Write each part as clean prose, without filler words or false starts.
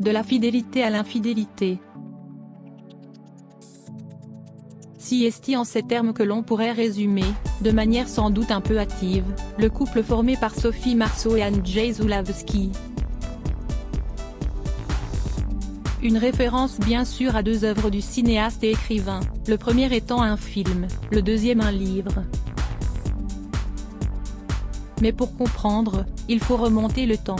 de la fidélité à l'infidélité. Si est en ces termes que l'on pourrait résumer, de manière sans doute un peu hâtive, le couple formé par Sophie Marceau et Andrzej Zulawski. Une référence bien sûr à deux œuvres du cinéaste et écrivain, le premier étant un film, le deuxième un livre. Mais pour comprendre, il faut remonter le temps.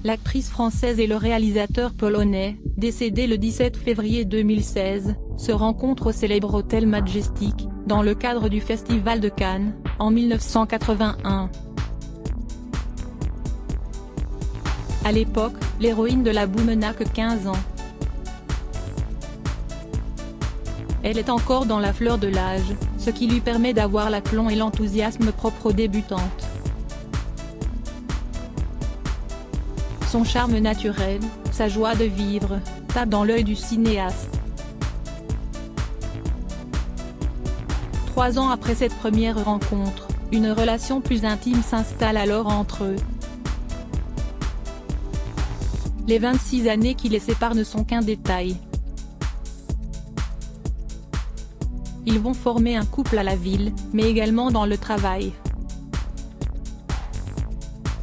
L'actrice française et le réalisateur polonais, décédé le 17 février 2016, se rencontrent au célèbre hôtel Majestic, dans le cadre du Festival de Cannes, en 1981. À l'époque, l'héroïne de la boue n'a que 15 ans. Elle est encore dans la fleur de l'âge, ce qui lui permet d'avoir l'aplomb et l'enthousiasme propre aux débutantes. Son charme naturel, sa joie de vivre, tape dans l'œil du cinéaste. 3 ans après cette première rencontre, une relation plus intime s'installe alors entre eux. Les 26 années qui les séparent ne sont qu'un détail. Ils vont former un couple à la ville, mais également dans le travail.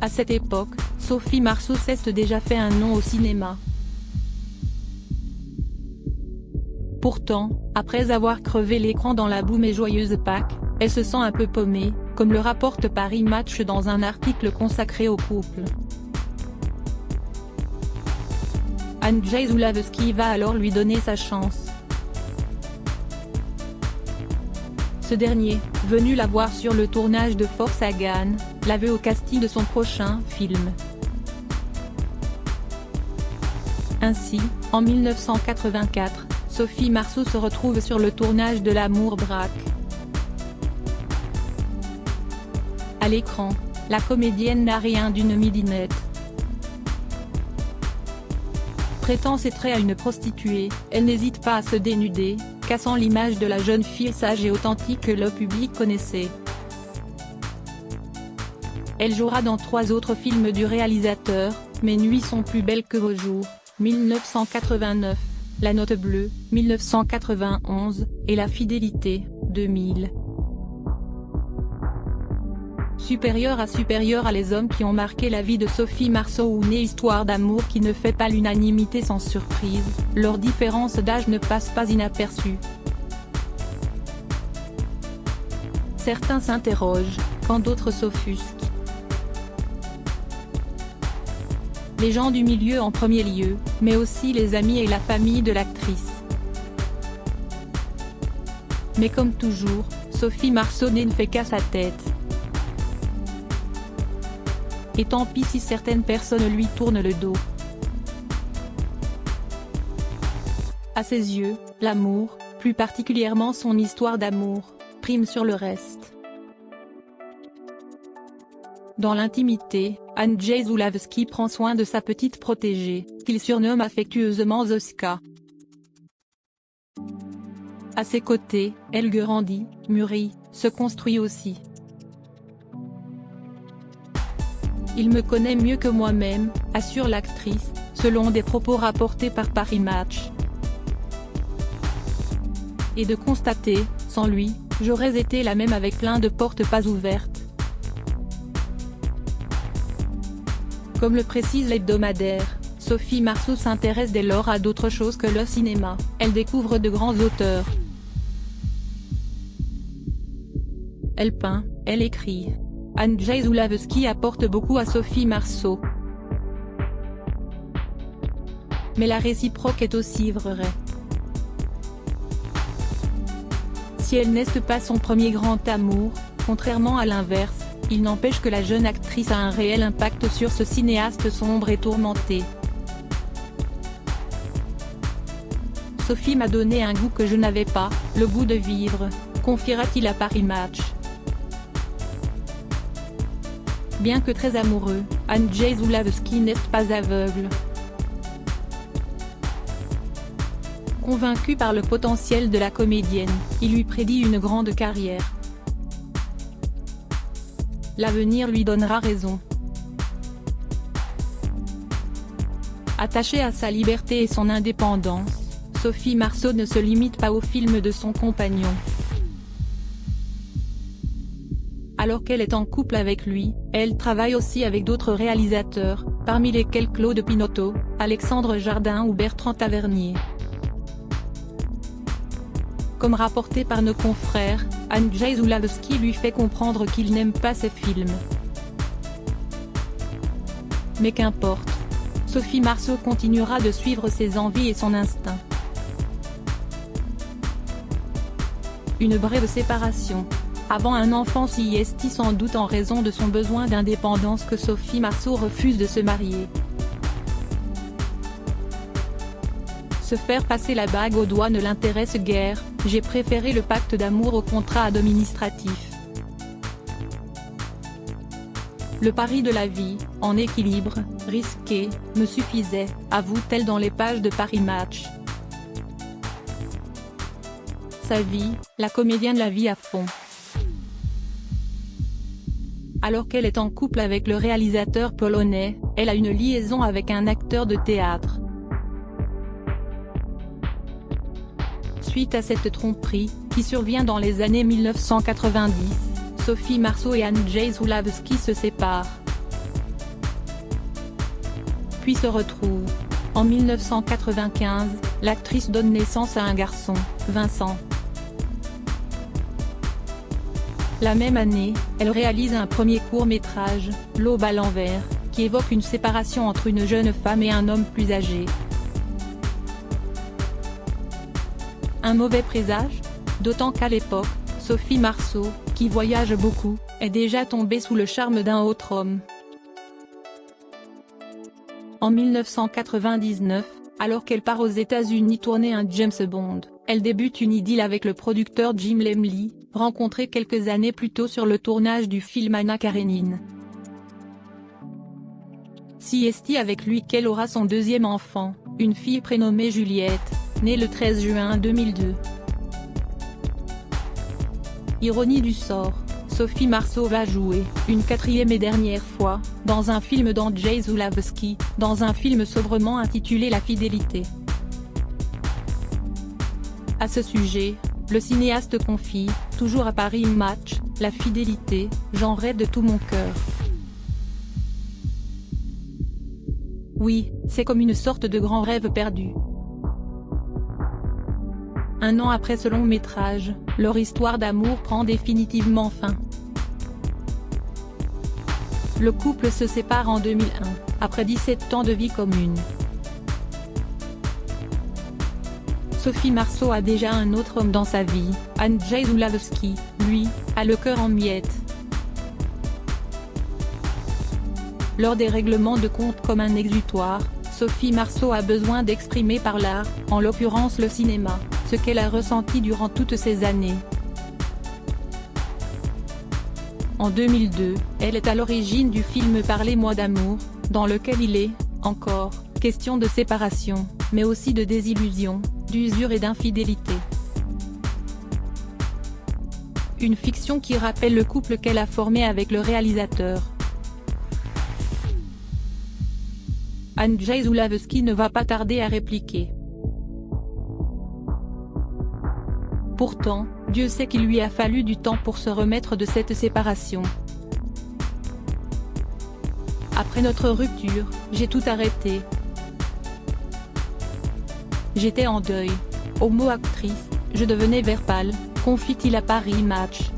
À cette époque, Sophie Marceau s'est déjà fait un nom au cinéma. Pourtant, après avoir crevé l'écran dans la boue mais joyeuse Pâques, elle se sent un peu paumée, comme le rapporte Paris Match dans un article consacré au couple. Andrzej Zulawski va alors lui donner sa chance. Ce dernier, venu la voir sur le tournage de Force à Cannes, la veut au casting de son prochain film. Ainsi, en 1984, Sophie Marceau se retrouve sur le tournage de L'amour braque. À l'écran, la comédienne n'a rien d'une midinette. Prêtant ses traits à une prostituée, elle n'hésite pas à se dénuder, cassant l'image de la jeune fille sage et authentique que le public connaissait. Elle jouera dans 3 autres films du réalisateur, Mes nuits sont plus belles que vos jours, 1989, La note bleue, 1991, et La fidélité, 2000. Supérieur à les hommes qui ont marqué la vie de Sophie Marceau ou une histoire d'amour qui ne fait pas l'unanimité sans surprise, leur différence d'âge ne passe pas inaperçue. Certains s'interrogent, quand d'autres s'offusquent. Les gens du milieu en premier lieu, mais aussi les amis et la famille de l'actrice. Mais comme toujours, Sophie Marceau ne fait qu'à sa tête. Et tant pis si certaines personnes lui tournent le dos. À ses yeux, l'amour, plus particulièrement son histoire d'amour, prime sur le reste. Dans l'intimité, Andrzej Zulawski prend soin de sa petite protégée, qu'il surnomme affectueusement Zoska. À ses côtés, elle grandit, mûrit, se construit aussi. Il me connaît mieux que moi-même, assure l'actrice, selon des propos rapportés par Paris Match. Et de constater, sans lui, j'aurais été la même avec plein de portes pas ouvertes. Comme le précise l'hebdomadaire, Sophie Marceau s'intéresse dès lors à d'autres choses que le cinéma, elle découvre de grands auteurs. Elle peint, elle écrit. Andrzej Zulawski apporte beaucoup à Sophie Marceau. Mais la réciproque est aussi vraie. Si elle n'est pas son premier grand amour, contrairement à l'inverse, il n'empêche que la jeune actrice a un réel impact sur ce cinéaste sombre et tourmenté. Sophie m'a donné un goût que je n'avais pas, le goût de vivre, confiera-t-il à Paris Match. Bien que très amoureux, Andrzej Zulawski n'est pas aveugle. Convaincu par le potentiel de la comédienne, il lui prédit une grande carrière. L'avenir lui donnera raison. Attachée à sa liberté et son indépendance, Sophie Marceau ne se limite pas aux films de son compagnon. Alors qu'elle est en couple avec lui, elle travaille aussi avec d'autres réalisateurs, parmi lesquels Claude Pinoteau, Alexandre Jardin ou Bertrand Tavernier. Comme rapporté par nos confrères, Andrzej Zulawski lui fait comprendre qu'il n'aime pas ces films. Mais qu'importe. Sophie Marceau continuera de suivre ses envies et son instinct. Une brève séparation. Avant un enfant CIST sans doute en raison de son besoin d'indépendance que Sophie Marceau refuse de se marier. Se faire passer la bague au doigt ne l'intéresse guère, j'ai préféré le pacte d'amour au contrat administratif. Le pari de la vie, en équilibre, risqué, me suffisait, avoue-t-elle dans les pages de Paris Match. Sa vie, la comédienne la vit à fond. Alors qu'elle est en couple avec le réalisateur polonais, elle a une liaison avec un acteur de théâtre. Suite à cette tromperie, qui survient dans les années 1990, Sophie Marceau et Andrzej Zulawski se séparent. Puis se retrouvent. En 1995, l'actrice donne naissance à un garçon, Vincent. La même année, elle réalise un premier court-métrage, L'Aube à l'envers, qui évoque une séparation entre une jeune femme et un homme plus âgé. Un mauvais présage? D'autant qu'à l'époque, Sophie Marceau, qui voyage beaucoup, est déjà tombée sous le charme d'un autre homme. En 1999, alors qu'elle part aux États-Unis tourner un James Bond, elle débute une idylle avec le producteur Jim Lemley, rencontré quelques années plus tôt sur le tournage du film Anna Karénine. CIST avec lui qu'elle aura son deuxième enfant, une fille prénommée Juliette, née le 13 juin 2002. Ironie du sort, Sophie Marceau va jouer, une quatrième et dernière fois, dans un film d'Andrzej Zulawski, dans un film sobrement intitulé La Fidélité. À ce sujet, le cinéaste confie, toujours à Paris Match, La Fidélité, j'en rêve de tout mon cœur. Oui, c'est comme une sorte de grand rêve perdu. Un an après ce long métrage, leur histoire d'amour prend définitivement fin. Le couple se sépare en 2001, après 17 ans de vie commune. Sophie Marceau a déjà un autre homme dans sa vie, Andrzej Zulawski, lui, a le cœur en miettes. Lors des règlements de compte comme un exutoire, Sophie Marceau a besoin d'exprimer par l'art, en l'occurrence le cinéma, ce qu'elle a ressenti durant toutes ces années. En 2002, elle est à l'origine du film Parlez-moi d'amour, dans lequel il est, encore, question de séparation, mais aussi de désillusion, d'usure et d'infidélité. Une fiction qui rappelle le couple qu'elle a formé avec le réalisateur. Andrzej Zulawski ne va pas tarder à répliquer. Pourtant, Dieu sait qu'il lui a fallu du temps pour se remettre de cette séparation. Après notre rupture, j'ai tout arrêté. J'étais en deuil. Homo-actrice, je devenais vert pâle, confie-t-il à Paris Match.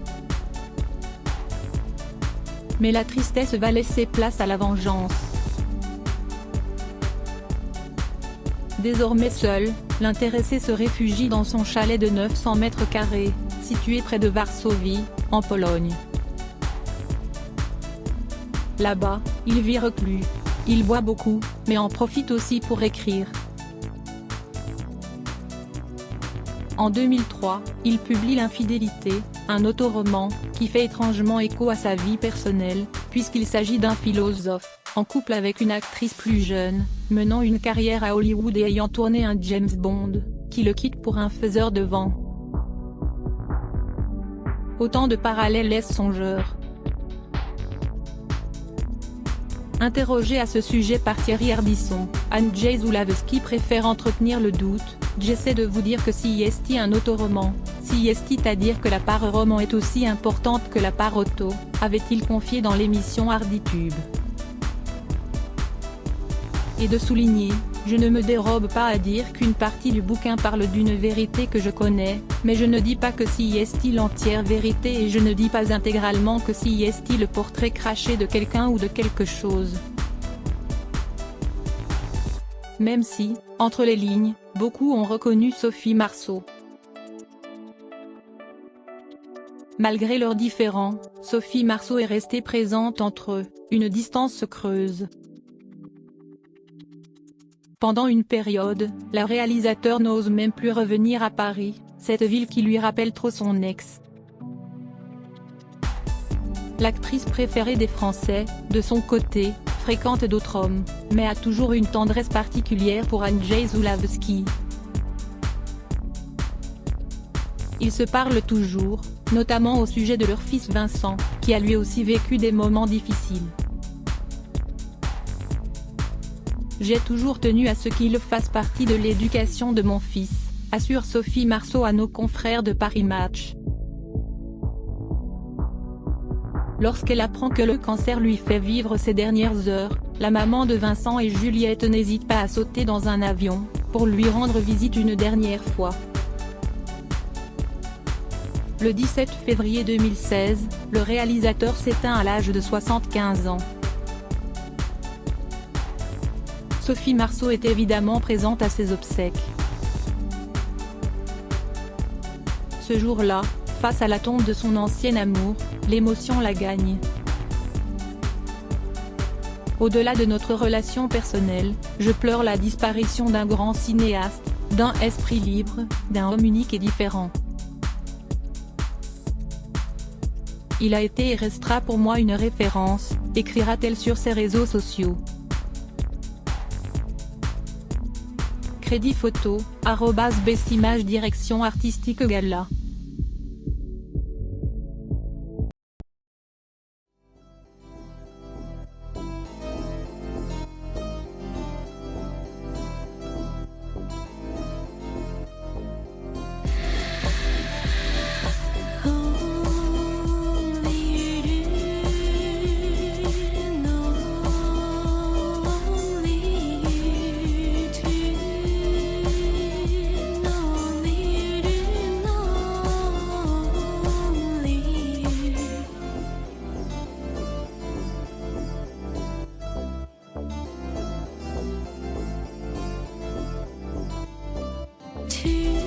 Mais la tristesse va laisser place à la vengeance. Désormais seul, l'intéressé se réfugie dans son chalet de 900 mètres carrés, situé près de Varsovie, en Pologne. Là-bas, il vit reclus. Il boit beaucoup, mais en profite aussi pour écrire. En 2003, il publie L'Infidélité, un autoroman, qui fait étrangement écho à sa vie personnelle, puisqu'il s'agit d'un philosophe, en couple avec une actrice plus jeune, menant une carrière à Hollywood et ayant tourné un James Bond, qui le quitte pour un faiseur de vent. Autant de parallèles laissent songeur. Interrogée à ce sujet par Thierry Ardisson, Andrzej Zulawski préfère entretenir le doute. « J'essaie de vous dire que si est un autoroman, si est à dire que la part roman est aussi importante que la part auto », avait-il confié dans l'émission Harditube. Et de souligner, « Je ne me dérobe pas à dire qu'une partie du bouquin parle d'une vérité que je connais, mais je ne dis pas que si est l'entière vérité et je ne dis pas intégralement que si est le portrait craché de quelqu'un ou de quelque chose. » Même si, entre les lignes, beaucoup ont reconnu Sophie Marceau. Malgré leurs différends, Sophie Marceau est restée présente entre eux, une distance se creuse. Pendant une période, le réalisateur n'ose même plus revenir à Paris, cette ville qui lui rappelle trop son ex. L'actrice préférée des Français, de son côté, fréquente d'autres hommes, mais a toujours une tendresse particulière pour Andrzej Zulawski. Ils se parlent toujours, notamment au sujet de leur fils Vincent, qui a lui aussi vécu des moments difficiles. « J'ai toujours tenu à ce qu'il fasse partie de l'éducation de mon fils », assure Sophie Marceau à nos confrères de Paris Match. Lorsqu'elle apprend que le cancer lui fait vivre ses dernières heures, la maman de Vincent et Juliette n'hésite pas à sauter dans un avion, pour lui rendre visite une dernière fois. Le 17 février 2016, le réalisateur s'éteint à l'âge de 75 ans. Sophie Marceau est évidemment présente à ses obsèques. Ce jour-là, face à la tombe de son ancien amour, l'émotion la gagne. Au-delà de notre relation personnelle, je pleure la disparition d'un grand cinéaste, d'un esprit libre, d'un homme unique et différent. Il a été et restera pour moi une référence, écrira-t-elle sur ses réseaux sociaux. Crédit photo, @bestimage direction artistique Gala. To